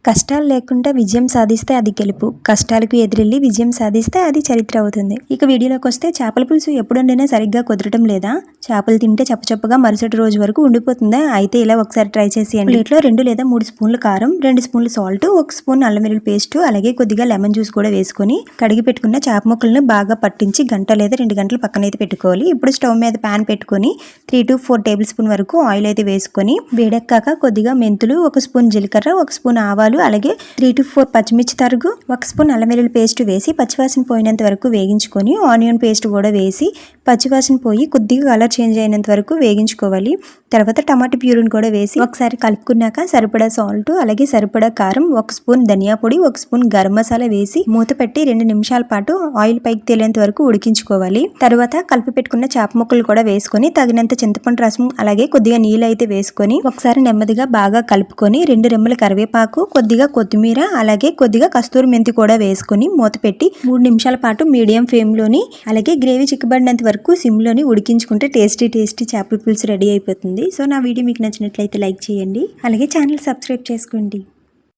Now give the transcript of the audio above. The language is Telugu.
కష్టాలు లేకుండా విజయం సాధిస్తే అది గెలుపు, కష్టాలకు ఎదురెళ్ళి విజయం సాధిస్తే అది చరిత్ర అవుతుంది. ఇక వీడియోలోకి వస్తే చేపల పులుసు ఎప్పుడు వండినా సరిగ్గా కుదరటం లేదా? చేపలు తింటే చప్పచప్పగా మరుసటి రోజు వరకు ఉండిపోతుందా? అయితే ఇలా ఒకసారి ట్రై చేసేయండి. ప్లేట్లో 2 లేదా 3 స్పూన్లు కారం, 2 స్పూన్లు సాల్ట్, 1 స్పూన్ అల్లం వెల్లుల్లి పేస్ట్, అలాగే కొద్దిగా లెమన్ జ్యూస్ కూడా వేసుకొని కడిగి పెట్టుకున్న చేప ముక్కలను బాగా పట్టించి గంట లేదా 2 గంటలు పక్కనైతే పెట్టుకోవాలి. ఇప్పుడు స్టవ్ మీద ప్యాన్ పెట్టుకొని 3 to 4 టేబుల్ స్పూన్ వరకు ఆయిల్ అయితే వేసుకొని వేడెక్కాక కొద్దిగా మెంతులు, 1 స్పూన్ జీలకర్ర, 1 స్పూన్ ఆవాలు, అలాగే 3 to 4 పచ్చిమిర్చి తరుగు, 1 స్పూన్ అల్లం వెల్లుల్లి పేస్ట్ వేసి పచ్చివాసన పోయినంత వరకు వేగించుకొని ఆనియన్ పేస్ట్ కూడా వేసి పచ్చివాసన పోయి కొద్దిగా కలర్ చేంజ్ అయినంత వరకు వేగించుకోవాలి. తర్వాత టమాటా ప్యూరిని కూడా వేసి ఒకసారి కలుపుకున్నాక సరిపడా సాల్ట్, అలాగే సరిపడా కారం, 1 స్పూన్ ధనియా పొడి, 1 స్పూన్ గరం మసాలా వేసి మూత పెట్టి 2 నిమిషాల పాటు ఆయిల్ పైకి తేలేంత వరకు ఉడికించుకోవాలి. తర్వాత కలిపి పెట్టుకున్న చేప ముక్కలు కూడా వేసుకొని తగినంత చింతపండు రసం, అలాగే కొద్దిగా నీళ్ళు అయితే వేసుకొని ఒకసారి నెమ్మదిగా బాగా కలుపుకొని 2 రెమ్మల కరివేపాకు, కొద్దిగా కొత్తిమీర, అలాగే కొద్దిగా కస్తూరి మెంతి కూడా వేసుకొని మూత పెట్టి 3 నిమిషాల పాటు మీడియం ఫ్లేమ్ లోని అలాగే గ్రేవీ చిక్కబడినంత వరకు సిమ్ లోని ఉడికించుకుంటే టేస్టీ చేపల పులుసు రెడీ అయిపోతుంది. సో నా వీడియో మీకు నచ్చినట్లయితే లైక్ చేయండి, అలాగే ఛానల్ సబ్స్క్రైబ్ చేసుకోండి.